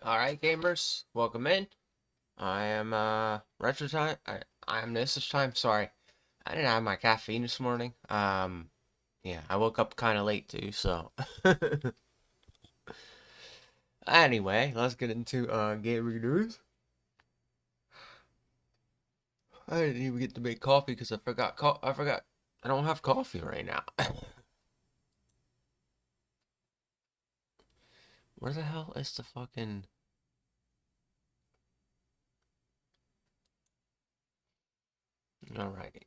Alright, gamers, welcome in. I am, Retro Time. I am Nosaj Time. Sorry, I didn't have my caffeine this morning. Yeah, I woke up kind of late too, so. Anyway, let's get into, game news. I didn't even get to make coffee because I forgot, I don't have coffee right now. Where the hell is the fucking. Alrighty.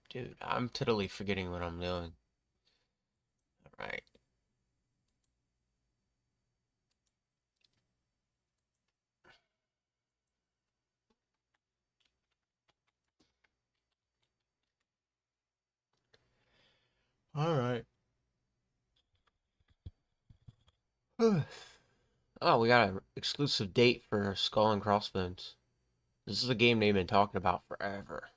Dude, I'm totally forgetting what I'm doing. Alright. Alright. Oh, we got an exclusive date for Skull and Crossbones. This is a game they've been talking about forever.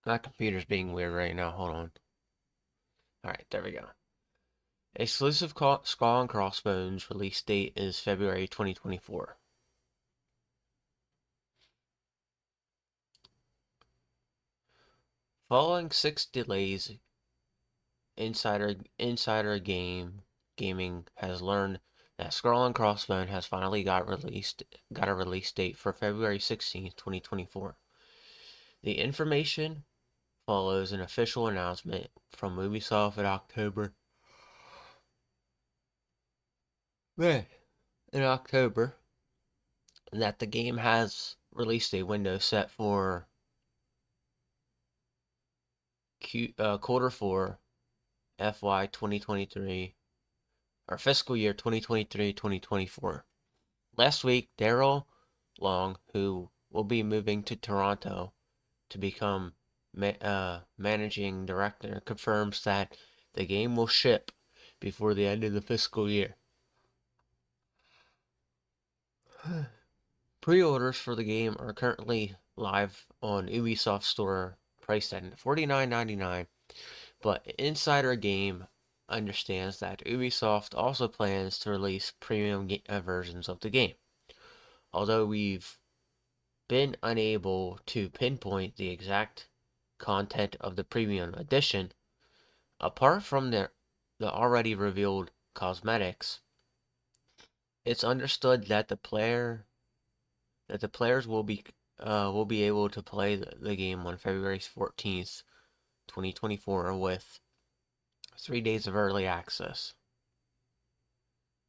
My computer's being weird right now. Hold on. Alright, there we go. Exclusive Skull and Crossbones release date is February 2024. Following 6 delays, Gaming has learned that Skull and Crossbones has finally got a release date for February 16th, 2024. The information follows an official announcement from Ubisoft in October that the game has released a window set for quarter 4 FY 2023 or fiscal year 2023-2024. Last week, Daryl Long, who will be moving to Toronto to become managing director, confirms that the game will ship before the end of the fiscal year. Pre-orders for the game are currently live on Ubisoft Store, priced at $49.99, but Insider Game understands that Ubisoft also plans to release premium versions of the game. Although we've been unable to pinpoint the exact content of the premium edition, apart from the already revealed cosmetics, it's understood that the players will be able to play the game on February 14th, 2024 with 3 days of early access.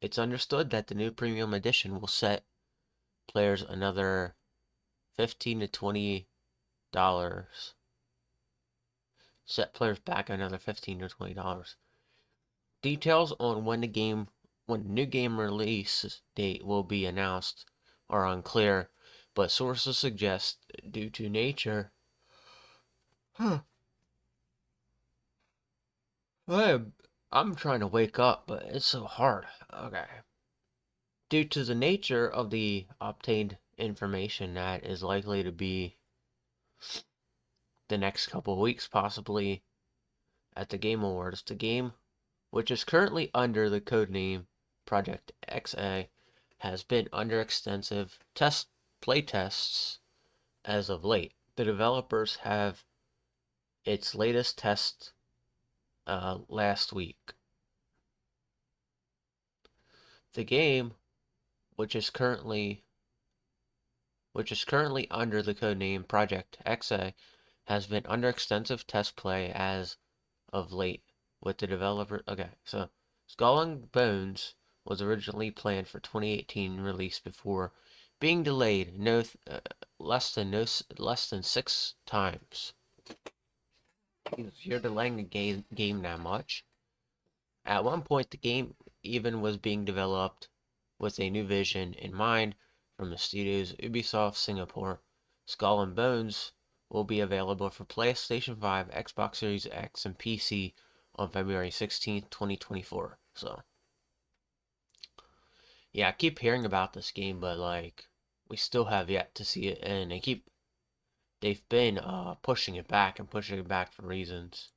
It's understood that the new premium edition will set players another $15 to $20. Set players back another $15 to $20. Details on when the new game release date will be announced are unclear, but sources suggest due to nature. I'm trying to wake up, but it's so hard. Okay. Due to the nature of the obtained information, that is likely to be the next couple of weeks, possibly at the Game Awards. The game, which is currently under the codename Project XA, has been under extensive playtests as of late. The developers have its latest test last week. The game, which is currently under the codename Project XA, has been under extensive test play as of late with the developer. Okay, so Skull and Bones was originally planned for 2018 release before being delayed less than 6 times. You're delaying the game that much. At one point, the game even was being developed with a new vision in mind from the studios Ubisoft Singapore. Skull and Bones will be available for PlayStation 5, Xbox Series X, and PC on February 16th, 2024. So, yeah, I keep hearing about this game, but like, we still have yet to see it, and they've been pushing it back and pushing it back for reasons.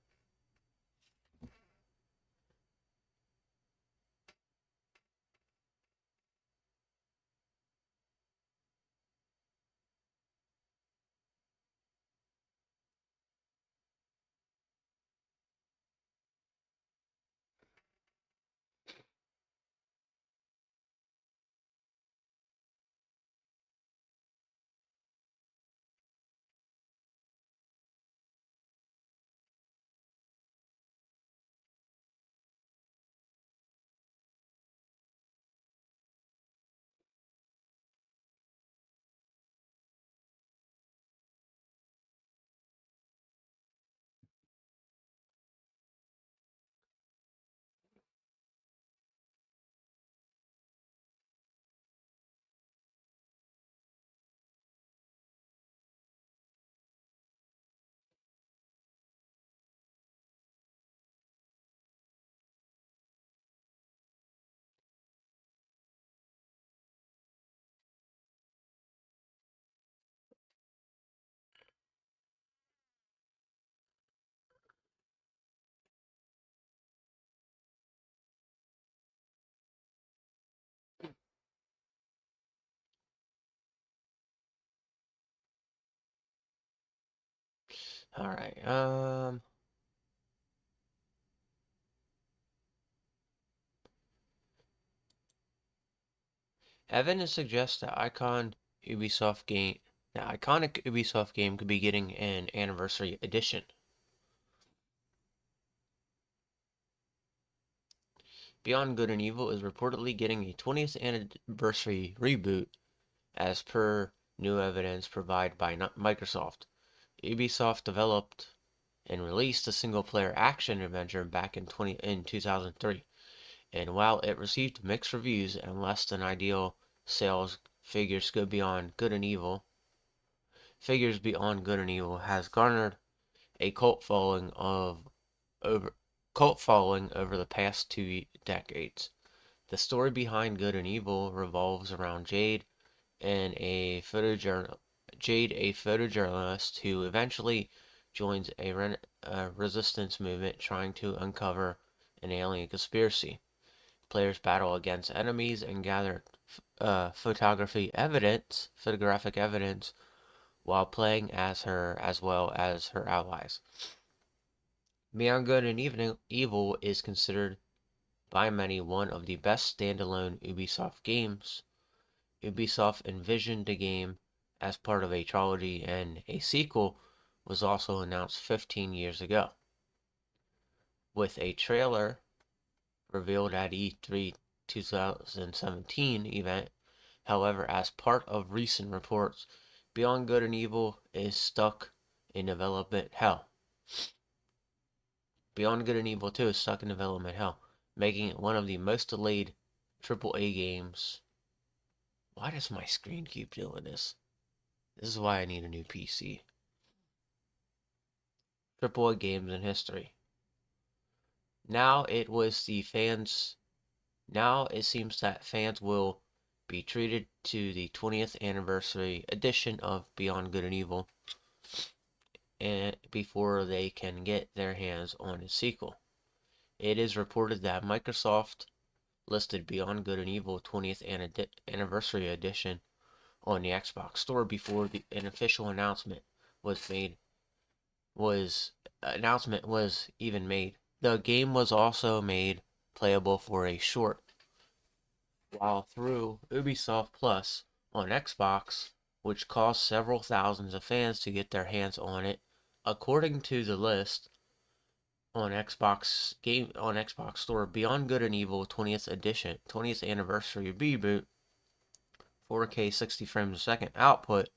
All right. Evan suggests that the iconic Ubisoft game could be getting an anniversary edition. Beyond Good and Evil is reportedly getting a 20th anniversary reboot, as per new evidence provided by Microsoft. Ubisoft developed and released a single-player action adventure back in 2003, and while it received mixed reviews and less than ideal sales figures Beyond Good and Evil has garnered a over cult following over the past 2 decades. The story behind Good and Evil revolves around and a photojournalist who eventually joins a resistance movement trying to uncover an alien conspiracy. Players battle against enemies and gather photographic evidence while playing as her as well as her allies. Beyond Good and Evil is considered by many one of the best standalone Ubisoft games. Ubisoft envisioned the game as part of a trilogy, and a sequel was also announced 15 years ago. With a trailer revealed at E3 2017 event, however, as part of recent reports, Beyond Good and Evil is stuck in development hell. Beyond Good and Evil 2 is stuck in development hell, making it one of the most delayed AAA games. Why does my screen keep doing this? This is why I need a new PC. AAA games in history. Now it seems that fans will be treated to the 20th anniversary edition of Beyond Good and Evil and before they can get their hands on its sequel. It is reported that Microsoft listed Beyond Good and Evil 20th Anniversary Edition on the Xbox Store before an official announcement was even made. The game was also made playable for a short while through Ubisoft Plus on Xbox, which caused several thousands of fans to get their hands on it. According to the list on Xbox Store, Beyond Good and Evil 20th Anniversary Reboot, 4K 60 frames a second output,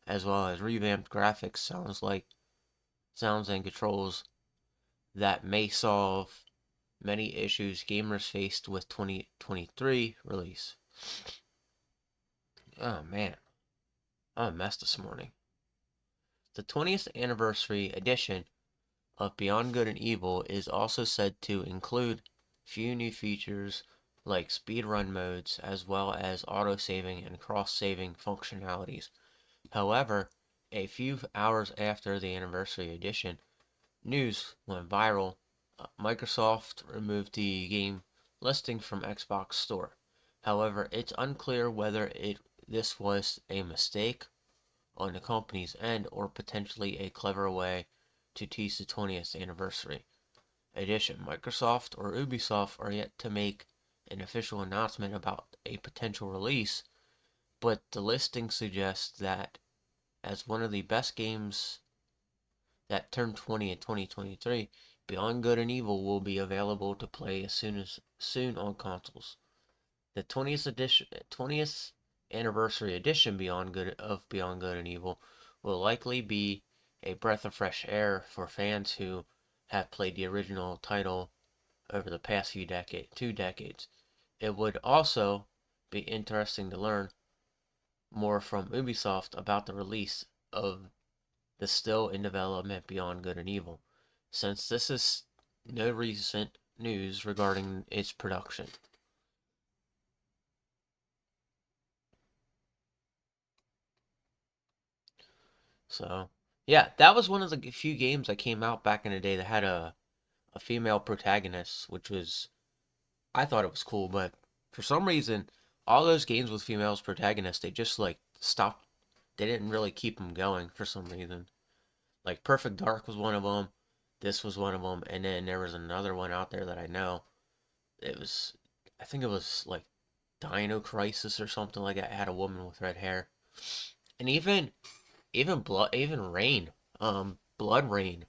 as well as revamped graphics, sounds and controls that may solve many issues gamers faced with 2023 release. Oh man, I'm a mess this morning. The 20th anniversary edition of Beyond Good and Evil is also said to include few new features like speedrun modes as well as auto-saving and cross-saving functionalities. However, a few hours after the anniversary edition, news went viral. Microsoft removed the game listing from Xbox Store. However, it's unclear whether this was a mistake on the company's end or potentially a clever way to tease the 20th anniversary edition. Microsoft or Ubisoft are yet to make an official announcement about a potential release, but the listing suggests that as one of the best games that turned 20 in 2023, Beyond Good and Evil will be available to play as soon on consoles. The 20th anniversary edition Beyond Good and Evil will likely be a breath of fresh air for fans who have played the original title over the past 2 decades. It would also be interesting to learn more from Ubisoft about the release of the still in development Beyond Good and Evil, since this is no recent news regarding its production. So, yeah, that was one of the few games that came out back in the day that had a female protagonist, which was, I thought it was cool, but for some reason, all those games with females protagonists, they just like stopped. They didn't really keep them going for some reason. Like Perfect Dark was one of them. This was one of them, and then there was another one out there that I know. It was, I think it was like Dino Crisis or something like that. It had a woman with red hair, and even Rain, Blood Rain.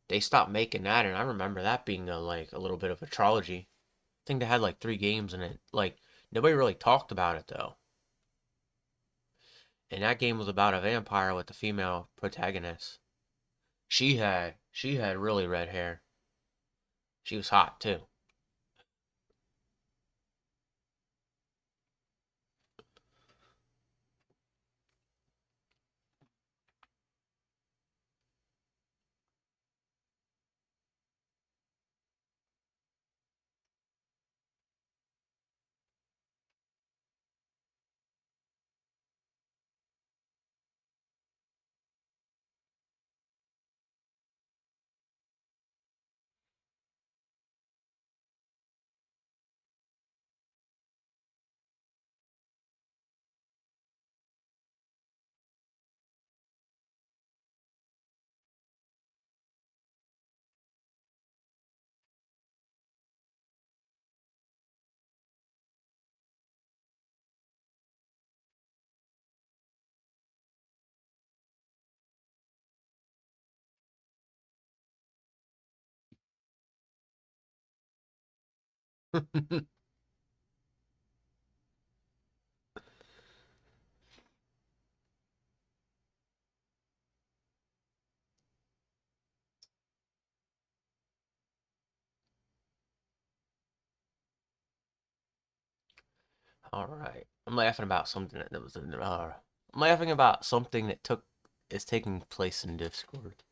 They stopped making that, and I remember that being a little bit of a trilogy. I think they had like 3 games in it. Like nobody really talked about it though. And that game was about a vampire with a female protagonist. She had really red hair. She was hot too. All right. I'm laughing about something that was in I'm laughing about something that took is taking place in Discord.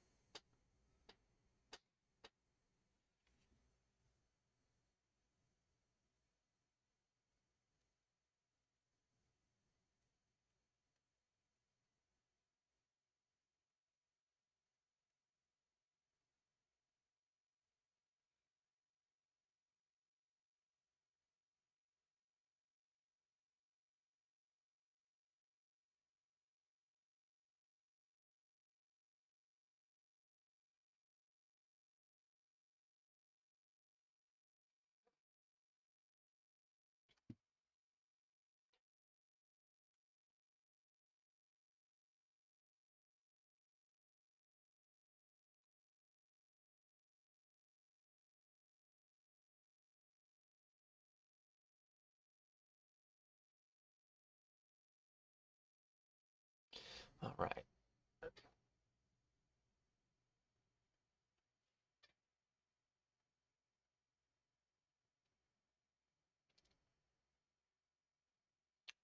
All right.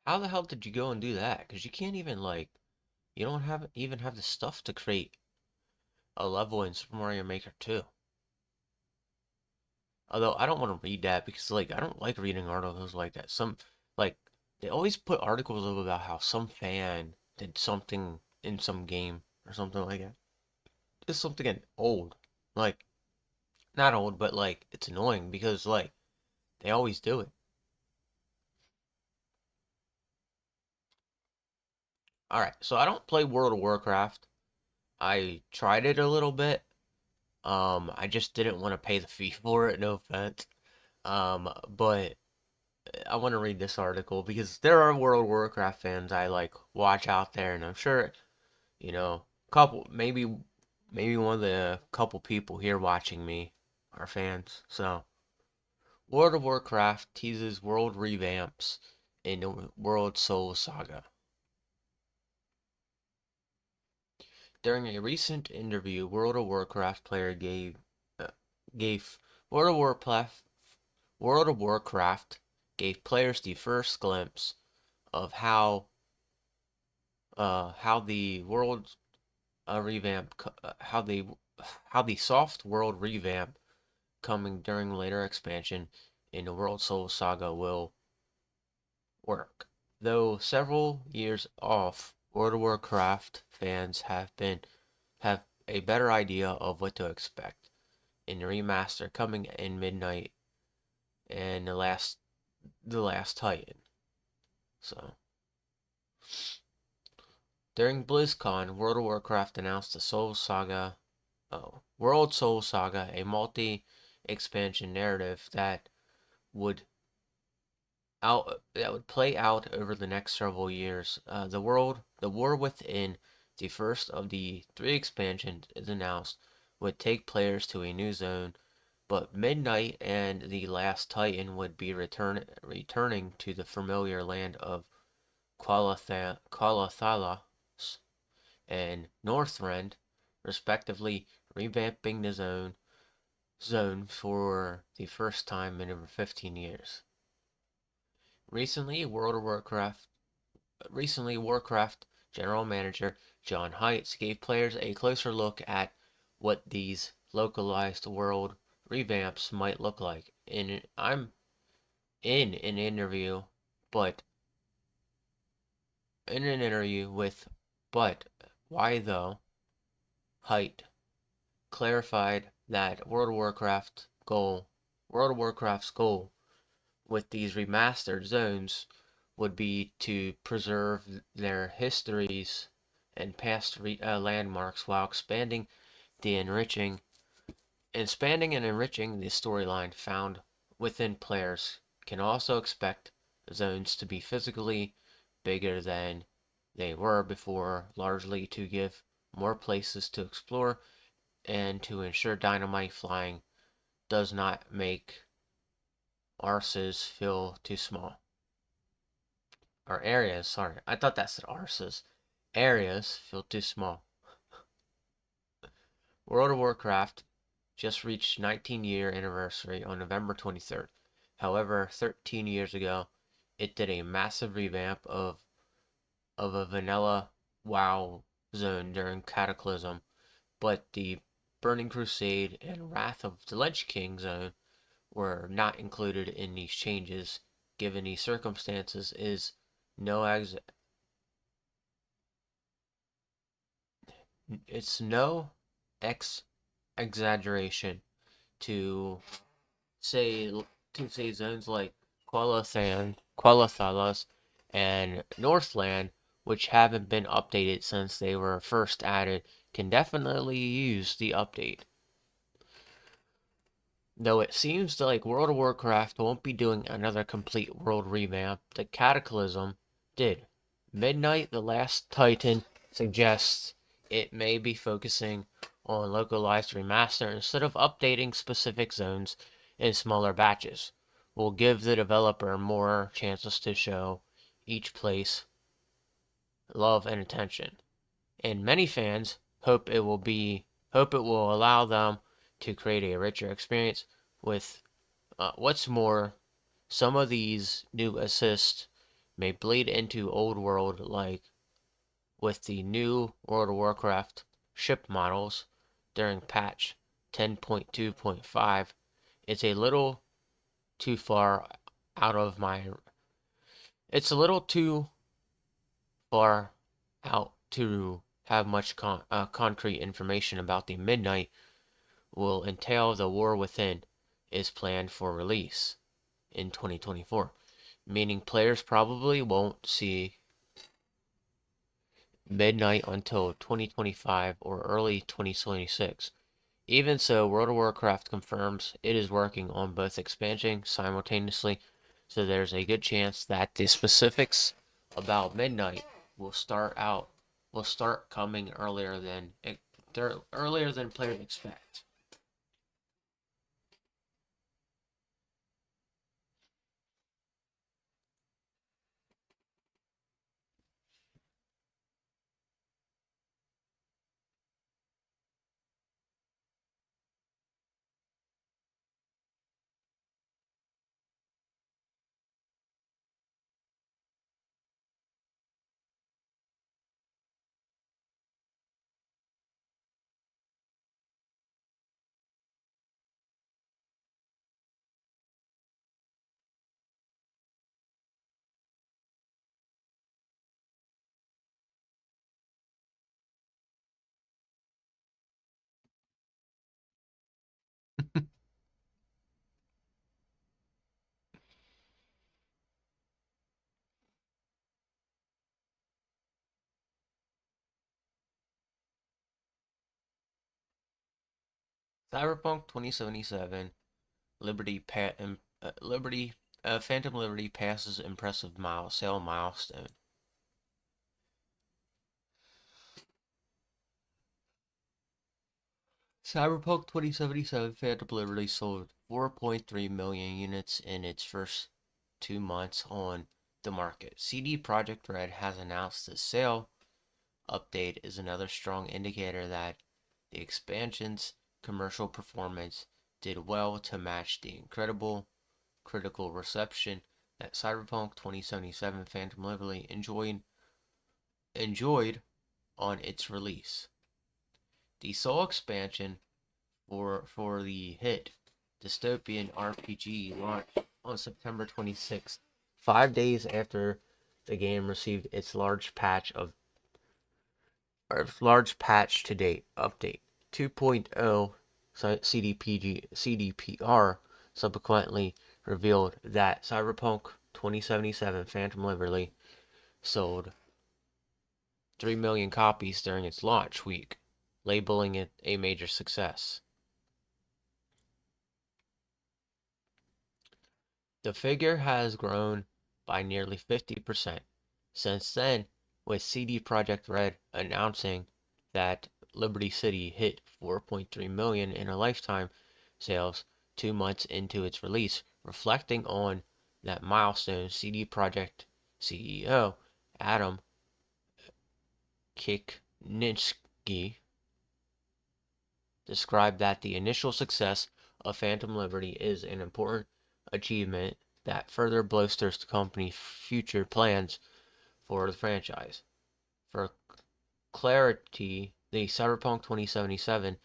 How the hell did you go and do that? Because you can't even like you don't even have the stuff to create a level in Super Mario Maker 2. Although I don't want to read that because like I don't like reading articles like that. Like they always put articles up about how some fan did something in some game or something like that. Just something old. Like not old, but like it's annoying because like they always do it. All right, so I don't play World of Warcraft. I tried it a little bit. I just didn't want to pay the fee for it. No offense. But I want to read this article because there are World of Warcraft fans I like watch out there, and I'm sure couple maybe one of the couple people here watching me are fans. So, World of Warcraft teases world revamps in the World Soul Saga. During a recent interview, World of Warcraft player gave World of Warcraft World of Warcraft gave players the first glimpse of how the world revamp how the soft world revamp coming during later expansion in the World Soul Saga will work. Though several years off, World of Warcraft fans have a better idea of what to expect in the remaster coming in midnight and the last Titan. So during BlizzCon, World of Warcraft announced the World Soul Saga, a multi-expansion narrative would that would play out over the next several years. The War Within, the first of the three expansions, is announced, would take players to a new zone, but Midnight and the Last Titan would be returning to the familiar land of Qualathalos and Northrend, respectively, revamping the zone for the first time in over 15 years. Recently, Warcraft general manager John Heights gave players a closer look at what these localized world revamps might look like. I'm in an interview, but in an interview with But Why Though, Height clarified that World of Warcraft's goal with these remastered zones would be to preserve their histories and past landmarks while the enriching expanding and enriching the storyline found within. Players can also expect zones to be physically bigger than they were before, largely to give more places to explore and to ensure dynamite flying does not make arses feel too small. Or areas, sorry. I thought that said arses. Areas feel too small. World of Warcraft just reached 19-year anniversary on November 23rd. However, 13 years ago, it did a massive revamp of a vanilla WoW zone during Cataclysm, but the Burning Crusade and Wrath of the Lich King zone were not included in these changes, given the circumstances is no ex- it's no ex exaggeration to say zones like Qualathalos, and Northland, which haven't been updated since they were first added, can definitely use the update. Though it seems like World of Warcraft won't be doing another complete world revamp, the Cataclysm did. Midnight the Last Titan suggests it may be focusing on localized remaster instead of updating specific zones in smaller batches. Will give the developer more chances to show each place love and attention. And many fans hope it will allow them to create a richer experience with what's more, some of these new assists may bleed into old world, like with the new World of Warcraft ship models during patch 10.2.5 It's a little too far out of my. It's a little too far out to have much concrete information about the Midnight will entail. The War Within is planned for release in 2024, meaning players probably won't see Midnight until 2025 or early 2026. Even so, World of Warcraft confirms it is working on both expansion simultaneously, so there's a good chance that the specifics about Midnight will start coming earlier than players expect. Cyberpunk 2077, Liberty, Phantom Liberty passes impressive sale milestone. Cyberpunk 2077 Phantom Liberty sold 4.3 million units in its first 2 months on the market. CD Projekt Red has announced the sale update is another strong indicator that the expansion's commercial performance did well to match the incredible critical reception that Cyberpunk 2077 Phantom Liberty enjoyed on its release. The sole expansion for the hit dystopian RPG launched on September 26th, 5 days after the game received its large patch to date update. 2.0 CDPR subsequently revealed that Cyberpunk 2077 Phantom Liberty sold 3 million copies during its launch week, labeling it a major success. The figure has grown by nearly 50% since then, with CD Projekt Red announcing that Liberty City hit 4.3 million in a lifetime sales 2 months into its release. Reflecting on that milestone, CD Projekt CEO Adam Kikninski described that the initial success of Phantom Liberty is an important achievement that further bolsters the company's future plans for the franchise. For clarity, the Cyberpunk 2077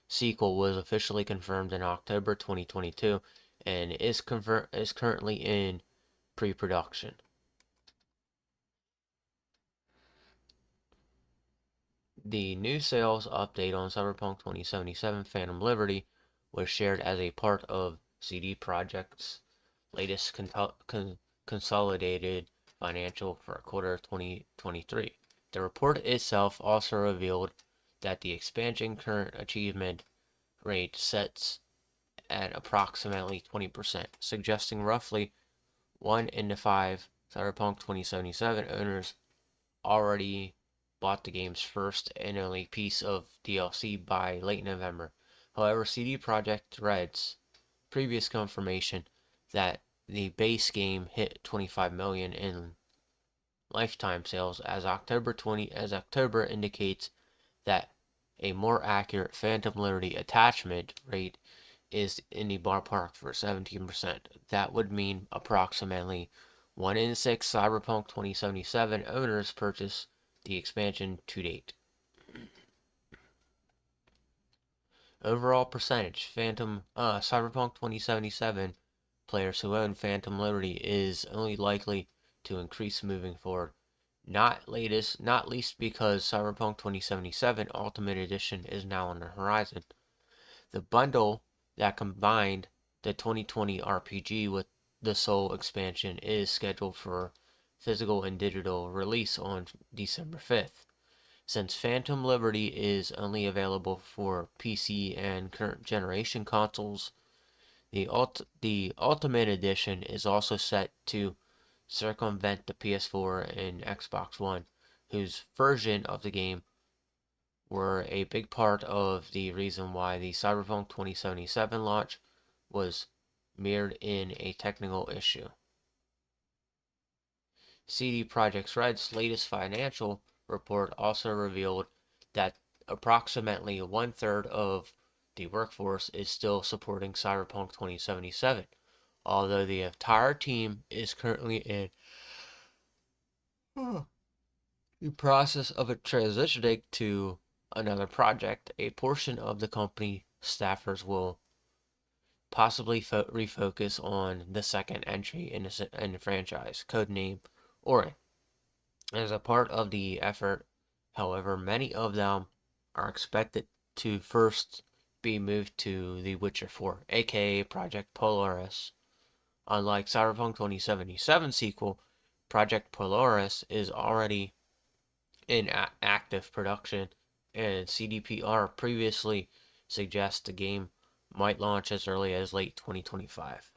sequel was officially confirmed in October 2022 and is currently in pre-production. The new sales update on Cyberpunk 2077 Phantom Liberty was shared as a part of CD Projekt's latest consolidated financial for quarter 2023. The report itself also revealed that the expansion current achievement rate sets at approximately 20%, suggesting roughly 1 in 5 Cyberpunk 2077 owners already bought the game's first and only piece of DLC by late November. However, CD Projekt Red's previous confirmation that the base game hit 25 million in lifetime sales as October indicates that a more accurate Phantom Liberty attachment rate is in the ballpark for 17%. That would mean approximately 1 in 6 Cyberpunk 2077 owners purchase the expansion to date. Overall percentage, Cyberpunk 2077 players who own Phantom Liberty is only likely to increase moving forward. Not least because Cyberpunk 2077 Ultimate Edition is now on the horizon. The bundle that combined the 2020 RPG with the Soul expansion is scheduled for physical and digital release on December 5th. Since Phantom Liberty is only available for PC and current generation consoles, the Ultimate Edition is also set to circumvent the PS4 and Xbox One, whose version of the game were a big part of the reason why the Cyberpunk 2077 launch was mirrored in a technical issue. CD Projekt Red's latest financial report also revealed that approximately one-third of the workforce is still supporting Cyberpunk 2077, although the entire team is currently in the process of transitioning to another project. A portion of the company staffers will possibly refocus on the second entry in the franchise, codename Orin. As a part of the effort, however, many of them are expected to first be moved to The Witcher 4, aka Project Polaris. Unlike Cyberpunk 2077 sequel, Project Polaris is already in active production, and CDPR previously suggests the game might launch as early as late 2025.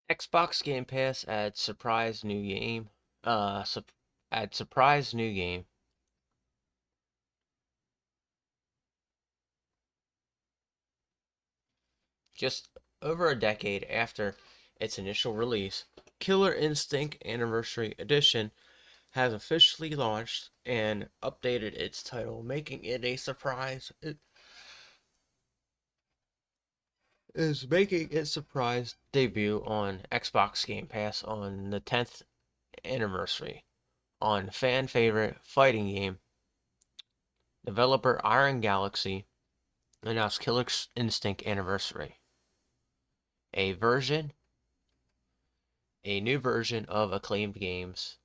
Xbox Game Pass adds surprise new game. Uh, sup- Add surprise new game. Just over a decade after its initial release, Killer Instinct Anniversary Edition has officially launched and updated its title, making it a surprise. It is making its surprise debut on Xbox Game Pass on the 10th anniversary. On fan favorite fighting game, developer Iron Galaxy announced Killer Instinct Anniversary, a version, a new version of acclaimed games.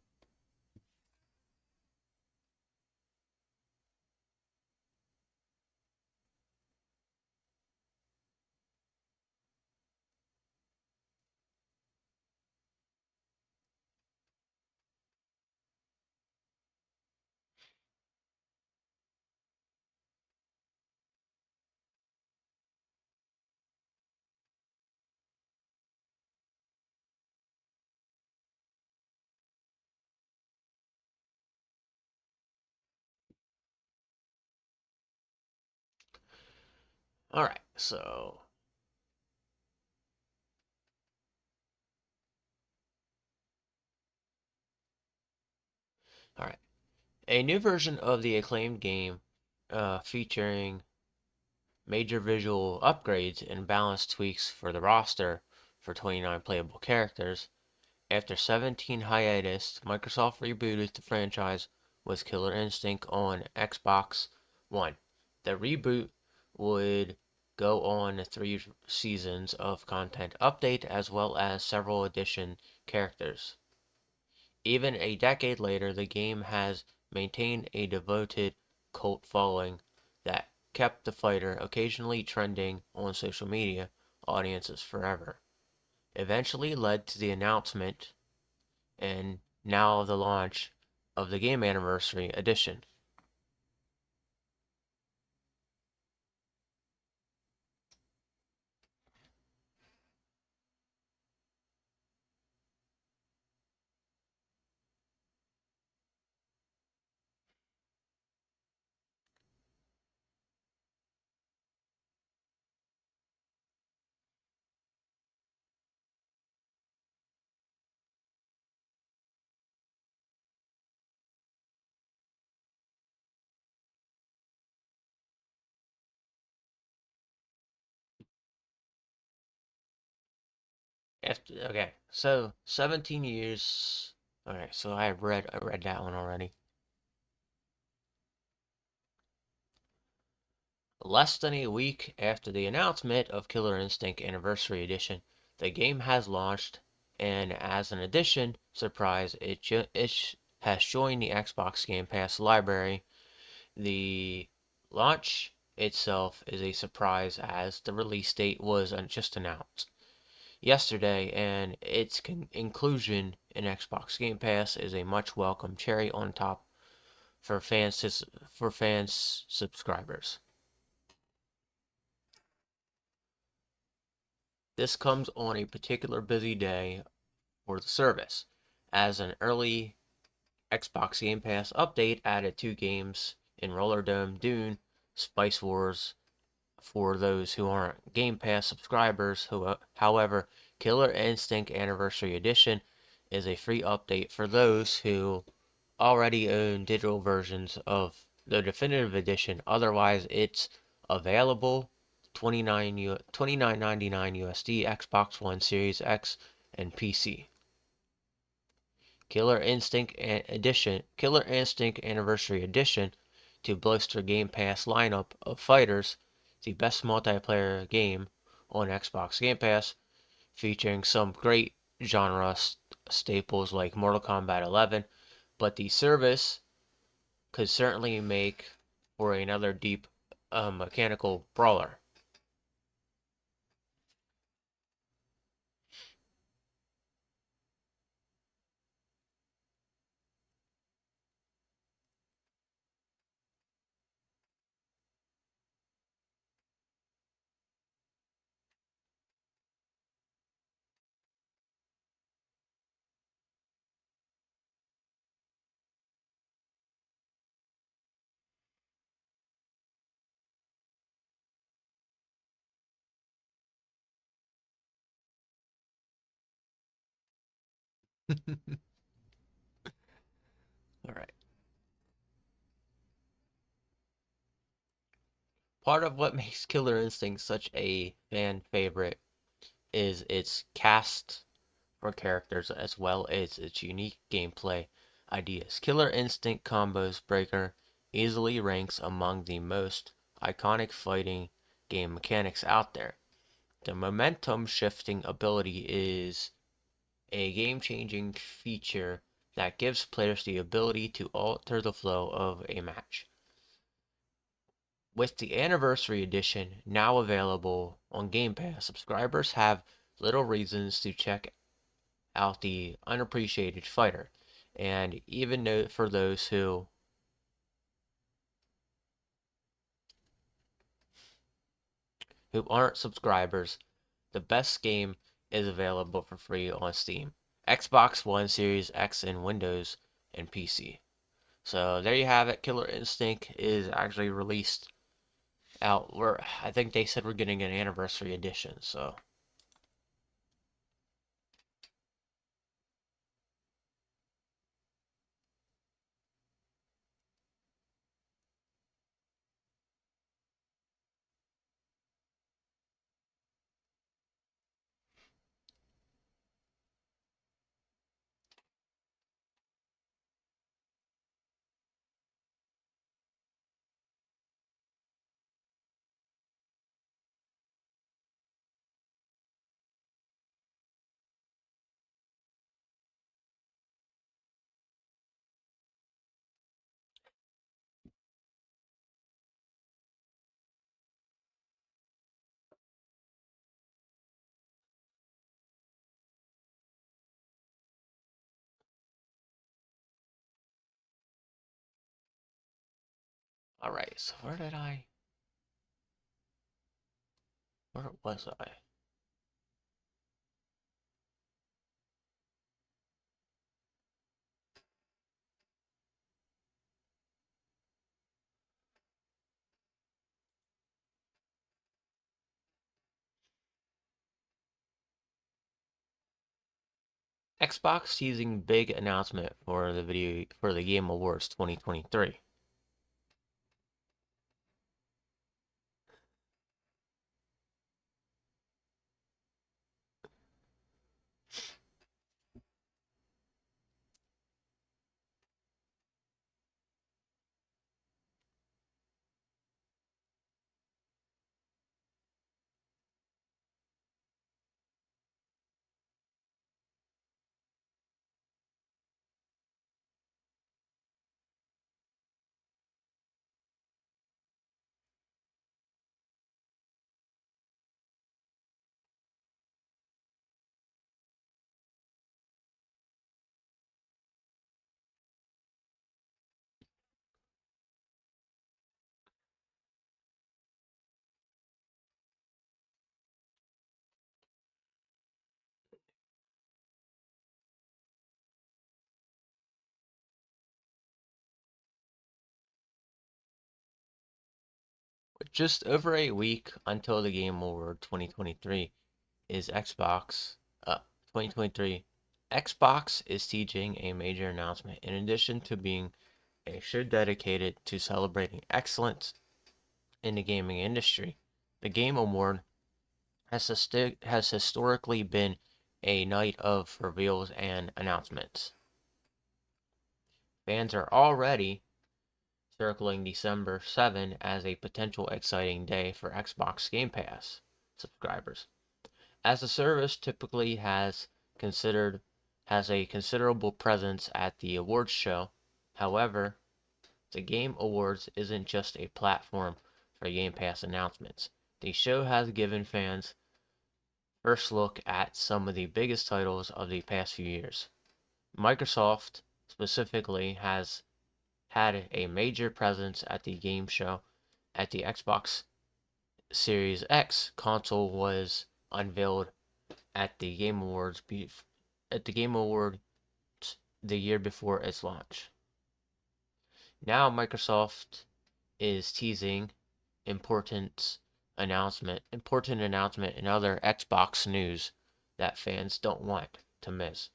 All right, so all right, a new version of the acclaimed game, featuring major visual upgrades and balance tweaks for the roster for 29 playable characters. After 17 hiatus, Microsoft rebooted the franchise with Killer Instinct on Xbox One. The reboot would go on 3 seasons of content update as well as several addition characters. Even a decade later, the game has maintained a devoted cult following that kept the fighter occasionally trending on social media audiences forever. Eventually led to the announcement and now the launch of the Game Anniversary Edition. Okay, so 17 years. Okay, so I read that one already. Less than a week after the announcement of Killer Instinct Anniversary Edition, the game has launched, and as an addition surprise, it has joined the Xbox Game Pass library. The launch itself is a surprise as the release date was just announced yesterday, and its inclusion in Xbox Game Pass is a much welcome cherry on top for fans subscribers. This comes on a particular busy day for the service, as an early Xbox Game Pass update added two games in Roller Dome Dune Spice Wars for those who aren't Game Pass subscribers. However, Killer Instinct Anniversary Edition is a free update for those who already own digital versions of the definitive edition. Otherwise, it's available 29.99 USD Xbox One Series X and PC. Killer Instinct Anniversary Edition to bolster Game Pass lineup of fighters, the best multiplayer game on Xbox Game Pass, featuring some great genre staples like Mortal Kombat 11, but the service could certainly make for another deep mechanical brawler. All right. Part of what makes Killer Instinct such a fan favorite is its cast for characters as well as its unique gameplay ideas. Killer Instinct Combos Breaker easily ranks among the most iconic fighting game mechanics out there. The momentum shifting ability is a game changing feature that gives players the ability to alter the flow of a match. With the Anniversary Edition now available on Game Pass, subscribers have little reasons to check out the unappreciated fighter. And even though for those who aren't subscribers, the best game is available for free on Steam, Xbox One Series X, and Windows and PC. So there you have it. Killer Instinct is actually released out. I think they said we're getting an anniversary edition. So Alright, so where was I? Xbox teasing big announcement for the Game Awards 2023. With just over a week until the Game Award 2023 is Xbox 2023. Xbox is teaching a major announcement in addition to being a show dedicated to celebrating excellence in the gaming industry. The Game Award has historically been a night of reveals and announcements. Fans are already circling December 7 as a potential exciting day for Xbox Game Pass subscribers, as the service typically has a considerable presence at the awards show. However, the Game Awards isn't just a platform for Game Pass announcements. The show has given fans first look at some of the biggest titles of the past few years. Microsoft specifically has had a major presence at the game show. At the Xbox Series X console was unveiled at the Game Awards the year before its launch. Now Microsoft is teasing important announcement and other Xbox news that fans don't want to miss.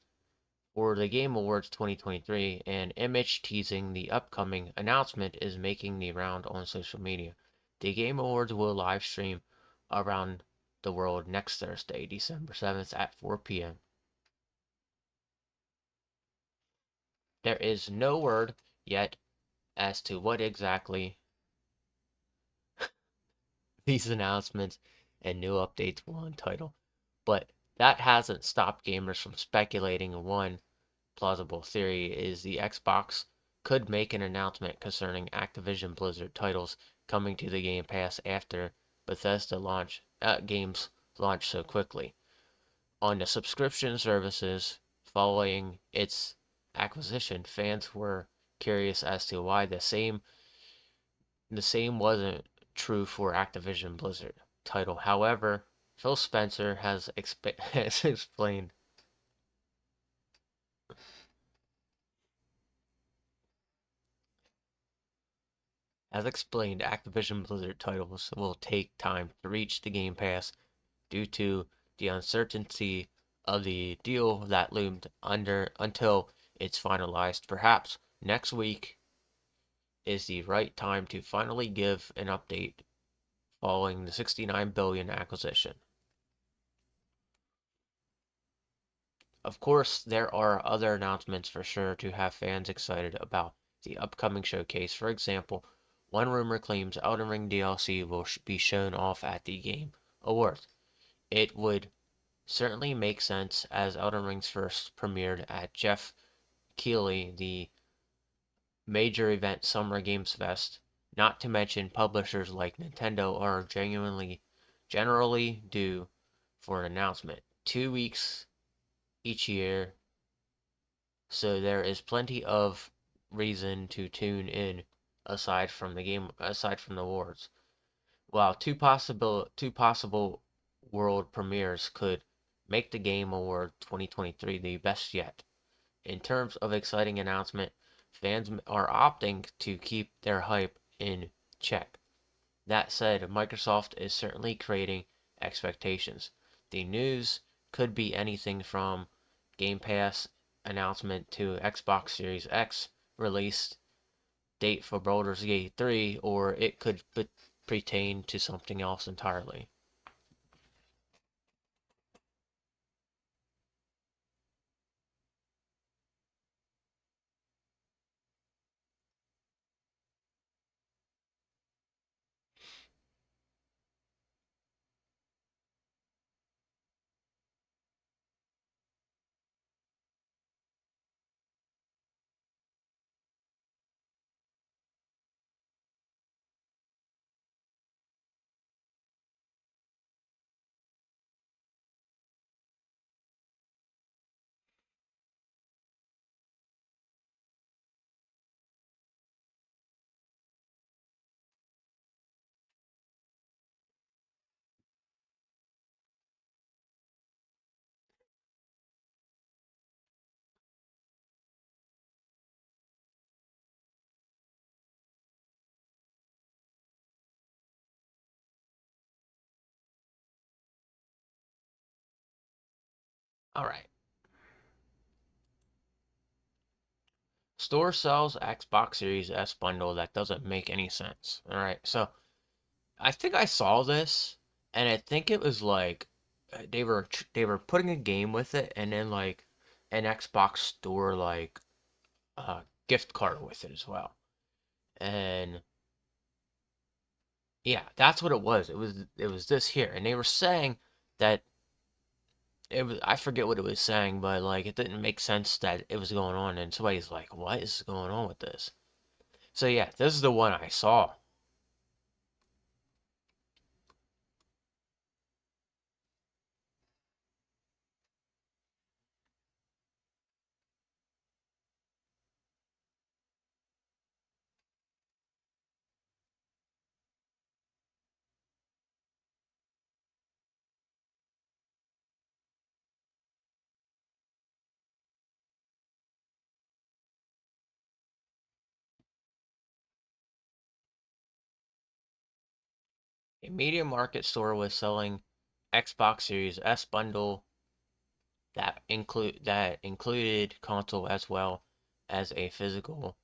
For the Game Awards 2023, an image teasing the upcoming announcement is making the round on social media. The Game Awards will live stream around the world next Thursday, December 7th at 4 p.m. There is no word yet as to what exactly these announcements and new updates will entitle, but that hasn't stopped gamers from speculating. One plausible theory is the Xbox could make an announcement concerning Activision Blizzard titles coming to the Game Pass after Bethesda games launch so quickly. On the subscription services following its acquisition, fans were curious as to why the same wasn't true for Activision Blizzard title. However, Phil Spencer has explained Activision Blizzard titles will take time to reach the Game Pass due to the uncertainty of the deal that loomed under until it's finalized. Perhaps next week is the right time to finally give an update following the 69 billion acquisition. Of course, there are other announcements for sure to have fans excited about the upcoming showcase. For example, one rumor claims Elden Ring DLC will be shown off at the Game Awards. It would certainly make sense as Elden Ring's first premiered at Jeff Keighley, the major event Summer Games Fest. Not to mention publishers like Nintendo are generally due for an announcement 2 weeks each year, so there is plenty of reason to tune in aside from the awards. While two possible world premieres could make the Game Award 2023 the best yet. In terms of exciting announcement, fans are opting to keep their hype in check. That said, Microsoft is certainly creating expectations. The news could be anything from Game Pass announcement to Xbox Series X release date for Baldur's Gate 3, or it could pertain to something else entirely. All right. Store sells Xbox Series S bundle that doesn't make any sense. All right. So I think I saw this, and I think it was like they were putting a game with it, and then like an Xbox Store like gift card with it as well. And yeah, that's what it was. It was this here, and they were saying that it was, I forget what it was saying, but like it didn't make sense that it was going on, and somebody's like, "What is going on with this?" So yeah, this is the one I saw. A Media Market store was selling Xbox Series S bundle that included console as well as a physical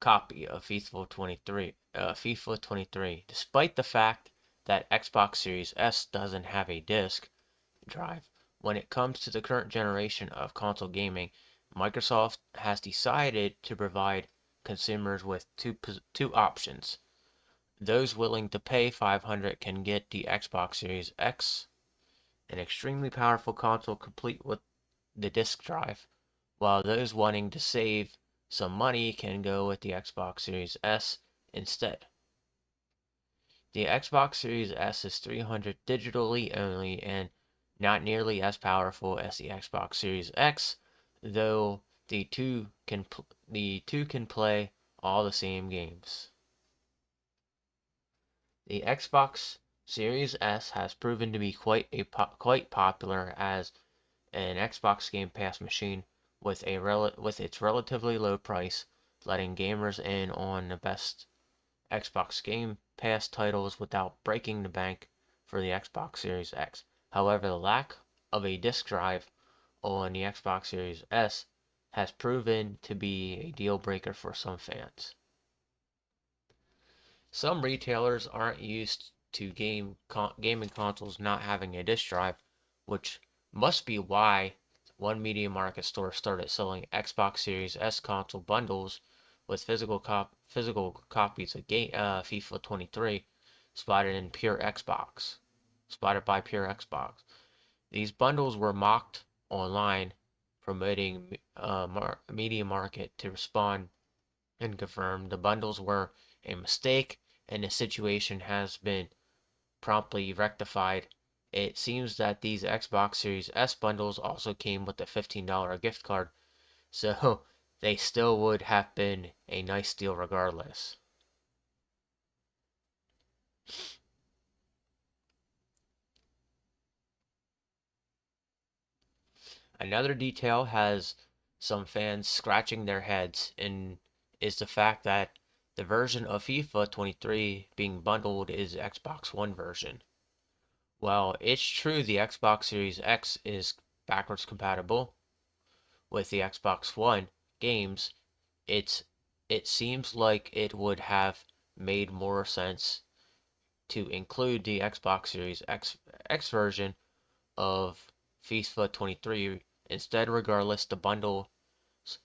copy of FIFA 23. FIFA 23, despite the fact that Xbox Series S doesn't have a disc drive. When it comes to the current generation of console gaming, Microsoft has decided to provide consumers with two options. Those willing to pay $500 can get the Xbox Series X, an extremely powerful console complete with the disc drive, while those wanting to save some money can go with the Xbox Series S instead. The Xbox Series S is 300 digitally only and not nearly as powerful as the Xbox Series X, though the two can play all the same games. The Xbox Series S has proven to be quite popular as an Xbox Game Pass machine with its relatively low price, letting gamers in on the best Xbox Game Pass titles without breaking the bank for the Xbox Series X. However, the lack of a disc drive on the Xbox Series S has proven to be a deal breaker for some fans. Some retailers aren't used to gaming consoles not having a disc drive, which must be why one Media Market store started selling Xbox Series S console bundles with physical copies of FIFA 23 spotted by Pure Xbox. These bundles were mocked online, promoting Media Market to respond and confirm the bundles were a mistake and the situation has been promptly rectified. It seems that these Xbox Series S bundles also came with a $15 gift card, so they still would have been a nice deal regardless. Another detail has some fans scratching their heads and is the fact that the version of FIFA 23 being bundled is Xbox One version. While it's true the Xbox Series X is backwards compatible with the Xbox One games, it's it seems like it would have made more sense to include the Xbox Series X version of FIFA 23 instead. Regardless, the bundles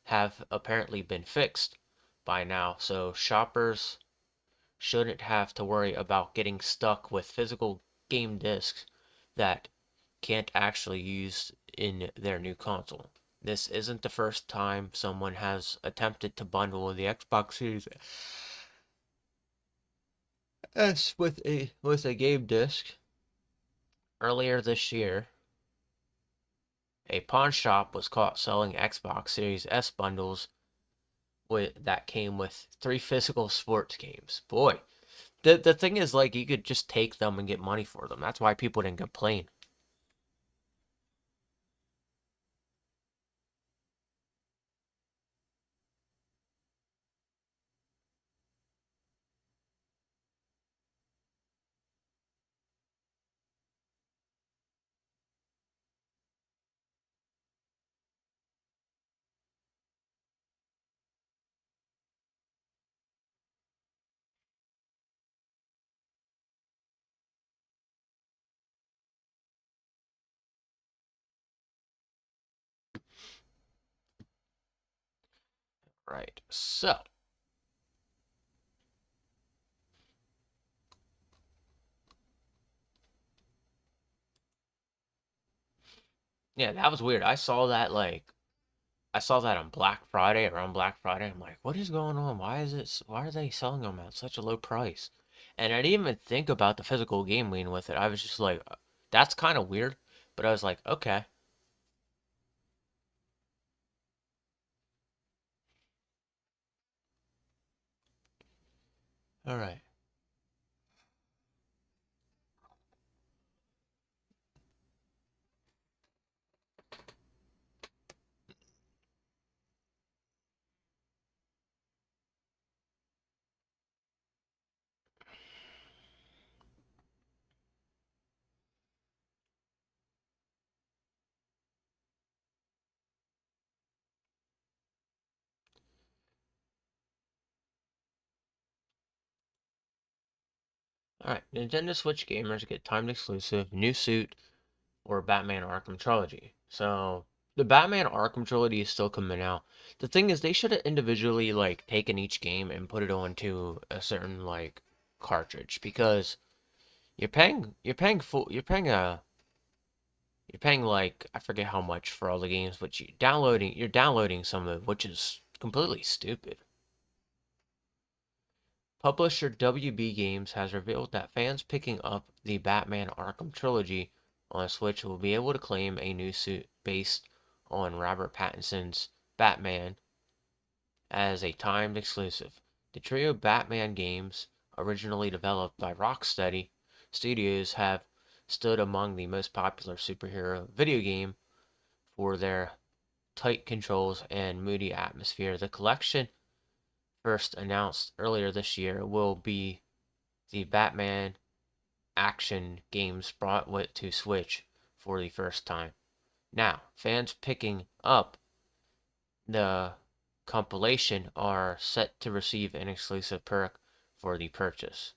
have apparently been fixed by now, so shoppers shouldn't have to worry about getting stuck with physical game discs that can't actually use in their new console. This isn't the first time someone has attempted to bundle the Xbox Series S with a game disc. Earlier this year, a pawn shop was caught selling Xbox Series S bundles that came with 3 physical sports games. Boy, the thing is, like, you could just take them and get money for them. That's why people didn't complain. Right. So, yeah, that was weird. I saw that on Black Friday, around Black Friday. I'm like, what is going on? Why are they selling them at such a low price? And I didn't even think about the physical game being with it. I was just like, that's kind of weird. But I was like, okay, all right. All right. Nintendo Switch gamers get timed exclusive new suit or Batman Arkham Trilogy. So the Batman Arkham Trilogy is still coming out. The thing is, they should have individually like taken each game and put it onto a certain like cartridge because you're paying like I forget how much for all the games, but you're downloading some of it, which is completely stupid. Publisher WB Games has revealed that fans picking up the Batman Arkham Trilogy on Switch will be able to claim a new suit based on Robert Pattinson's Batman as a timed exclusive. The trio Batman games, originally developed by Rocksteady Studios, have stood among the most popular superhero video game for their tight controls and moody atmosphere. The collection, first announced earlier this year, will be the Batman action games brought to Switch for the first time. Now, fans picking up the compilation are set to receive an exclusive perk for the purchase,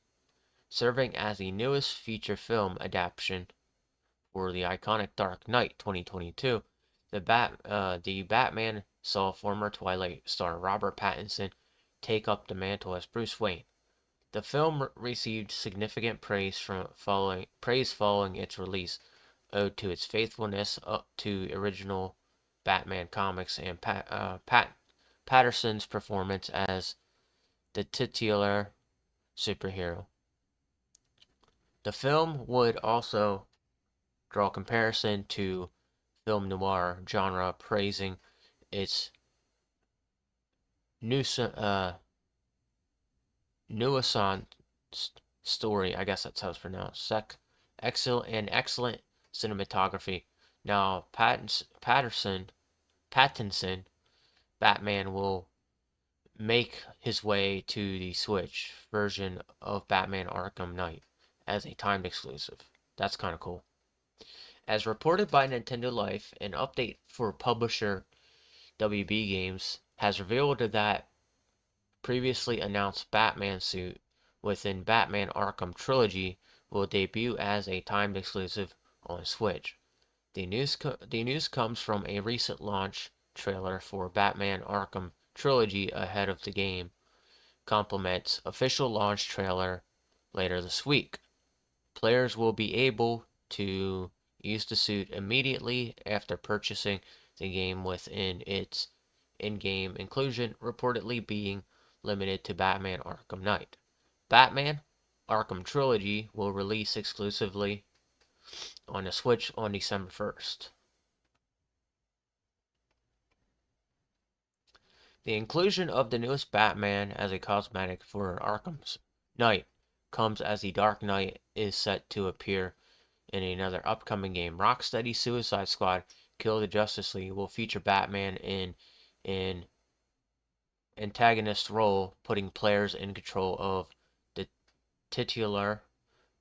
serving as the newest feature film adaptation for the iconic Dark Knight 2022. The Batman saw former Twilight star Robert Pattinson take up the mantle as Bruce Wayne. The film received significant praise following its release, owed to its faithfulness to original Batman comics and Patterson's performance as the titular superhero. The film would also draw comparison to film noir genre, praising its Nosaj story. I guess that's how it's pronounced. Excellent cinematography. Now, Pattinson, Batman will make his way to the Switch version of Batman Arkham Knight as a timed exclusive. That's kind of cool. As reported by Nintendo Life, an update for publisher WB Games has revealed that previously announced Batman suit within Batman Arkham Trilogy will debut as a timed exclusive on Switch. The news comes from a recent launch trailer for Batman Arkham Trilogy ahead of the game complements official launch trailer later this week. Players will be able to use the suit immediately after purchasing the game within its in-game inclusion reportedly being limited to Batman Arkham Knight. Batman Arkham Trilogy will release exclusively on the Switch on December 1st. The inclusion of the newest Batman as a cosmetic for Arkham's Knight comes as the Dark Knight is set to appear in another upcoming game. Rocksteady's Suicide Squad Kill the Justice League will feature Batman in an antagonist role, putting players in control of the titular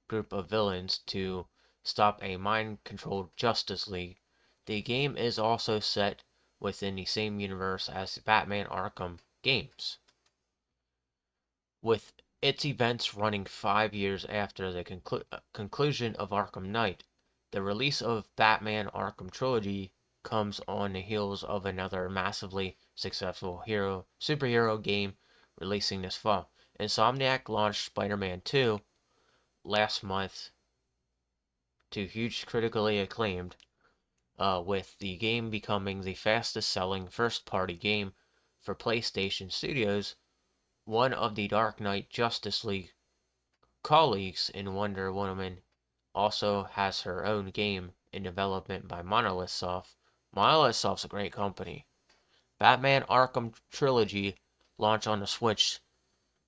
group of villains to stop a mind-controlled Justice League. The game is also set within the same universe as the Batman Arkham games, with its events running 5 years after the conclusion of Arkham Knight. The release of Batman Arkham Trilogy comes on the heels of another massively successful superhero game releasing this fall. Insomniac launched Spider-Man 2 last month to huge critically acclaimed, with the game becoming the fastest selling first-party game for PlayStation Studios. One of the Dark Knight Justice League colleagues in Wonder Woman also has her own game in development by Monolith Soft. Monolith Soft's a great company. Batman Arkham Trilogy launch on the Switch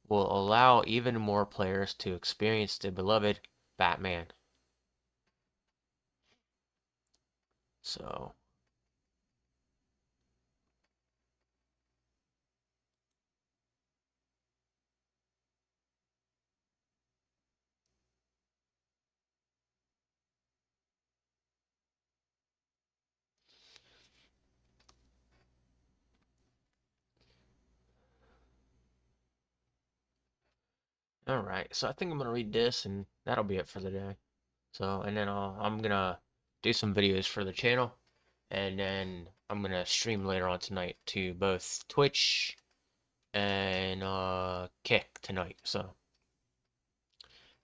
will allow even more players to experience the beloved Batman. So, alright. So I think I'm going to read this and that'll be it for the day. So, and then I'm going to do some videos for the channel. And then I'm going to stream later on tonight to both Twitch and Kick tonight. So,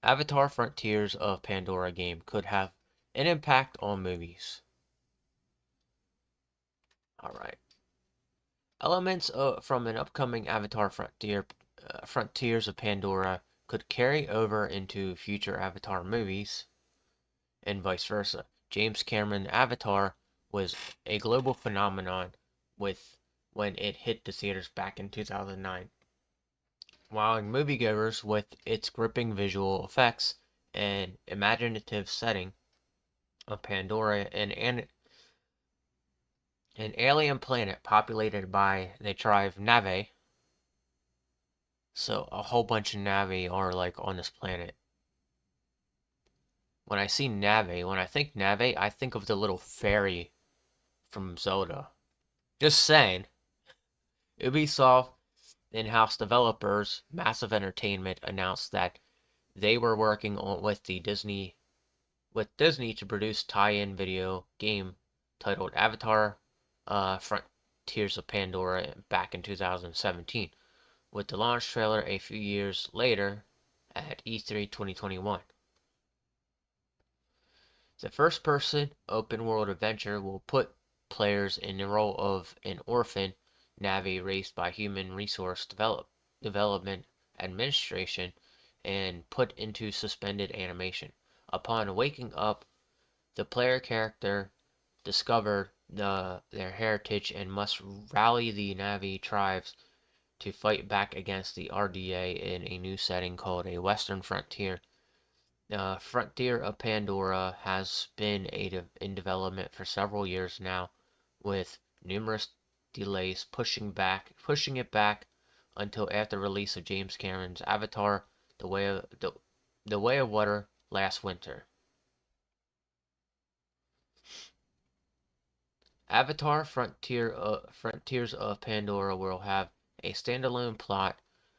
Avatar Frontiers of Pandora game could have an impact on movies. Alright. Elements from an upcoming Avatar Frontiers of Pandora could carry over into future Avatar movies, and vice versa. James Cameron Avatar was a global phenomenon when it hit the theaters back in 2009, wowing moviegoers with its gripping visual effects and imaginative setting of Pandora, an alien planet populated by the tribe Na'vi. So a whole bunch of Na'vi are like on this planet. When I think Na'vi, I think of the little fairy from Zelda. Just saying. Ubisoft in-house developers, Massive Entertainment, announced that they were working with Disney to produce tie-in video game titled Avatar Frontiers of Pandora back in 2017, with the launch trailer a few years later at E3 2021. The first-person open-world adventure will put players in the role of an orphan Na'vi raised by Human Resource Development Administration and put into suspended animation. Upon waking up, the player character discovered their heritage and must rally the Na'vi tribes to fight back against the RDA in a new setting called a Western Frontier. Frontier of Pandora has been in development for several years now, with numerous delays pushing it back until after release of James Cameron's Avatar: The Way of Water last winter. Avatar: Frontiers of Pandora will have a standalone plot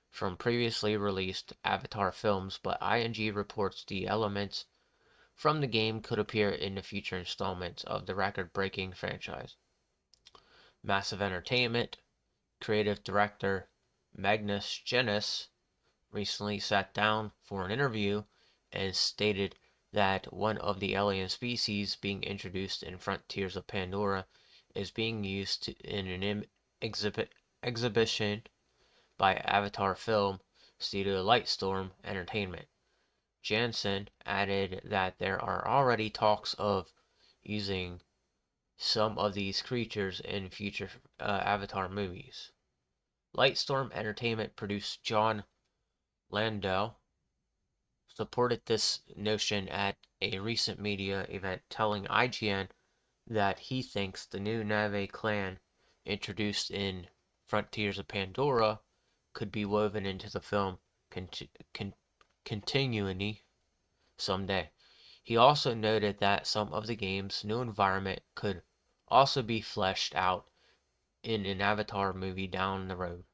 from previously released Avatar films, but ING reports the elements from the game could appear in the future installments of the record-breaking franchise. Massive Entertainment creative director Magnus Genis recently sat down for an interview and stated that one of the alien species being introduced in Frontiers of Pandora is being used in an exhibition by Avatar film studio Lightstorm Entertainment. Jansen added that there are already talks of using some of these creatures in future Avatar movies. Lightstorm Entertainment producer John Landau supported this notion at a recent media event, telling IGN that he thinks the new Na'vi clan introduced in Frontiers of Pandora could be woven into the film continuity someday. He also noted that some of the game's new environment could also be fleshed out in an Avatar movie down the road.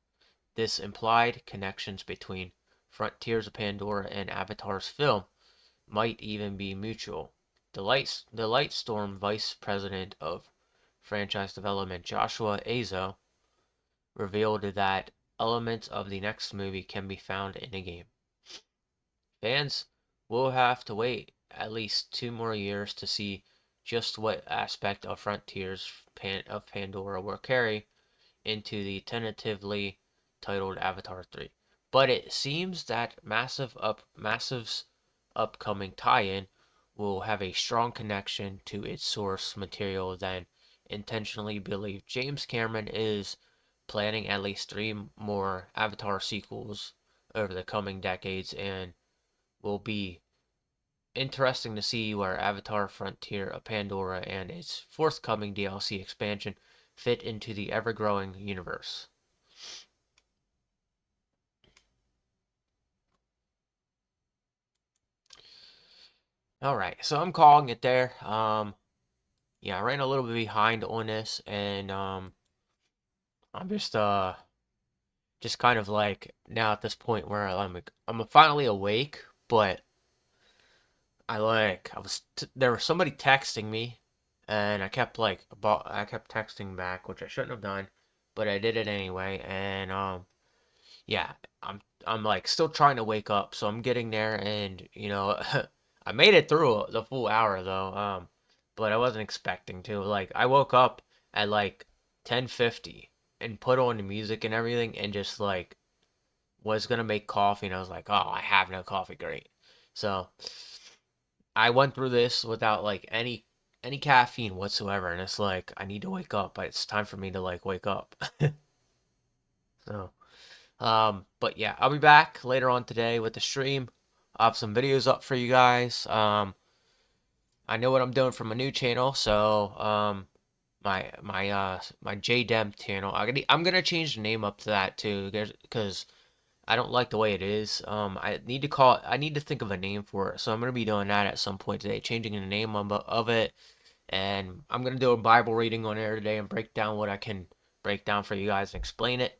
This implied connections between Frontiers of Pandora and Avatar's film might even be mutual. The Lightstorm vice president of franchise development, Joshua Azo, revealed that elements of the next movie can be found in the game. Fans will have to wait at least 2 more years to see just what aspect of Frontiers of Pandora will carry into the tentatively titled Avatar 3. But it seems that Massive's upcoming tie-in will have a strong connection to its source material than intentionally believed. James Cameron is planning at least 3 more Avatar sequels over the coming decades, and will be interesting to see where Avatar: Frontier of Pandora and its forthcoming DLC expansion fit into the ever-growing universe. Alright, so I'm calling it there. Yeah, I ran a little bit behind on this, and I'm just kind of like now at this point where I'm finally awake, but there was somebody texting me, and I kept texting back, which I shouldn't have done, but I did it anyway, and yeah, I'm like still trying to wake up, so I'm getting there, and I made it through the full hour though, but I wasn't expecting to. Like I woke up at like 10:50 and put on the music and everything, and just like was gonna make coffee, and I was like, oh, I have no coffee, great. So I went through this without like any caffeine whatsoever, and it's like I need to wake up. But it's time for me to like wake up. So, but yeah, I'll be back later on today with the stream. I'll have some videos up for you guys. I know what I'm doing for my new channel, so my JDem channel. I'm gonna change the name up to that too, because I don't like the way it is. I need to think of a name for it, so I'm gonna be doing that at some point today, changing the name of it, and I'm gonna do a Bible reading on air today and break down what I can break down for you guys and explain it.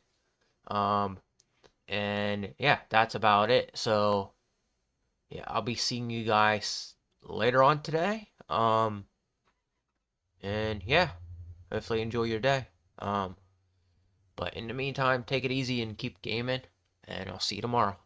And yeah, that's about it. So yeah, I'll be seeing you guys later on today. And yeah, hopefully enjoy your day. But in the meantime, take it easy and keep gaming, and I'll see you tomorrow.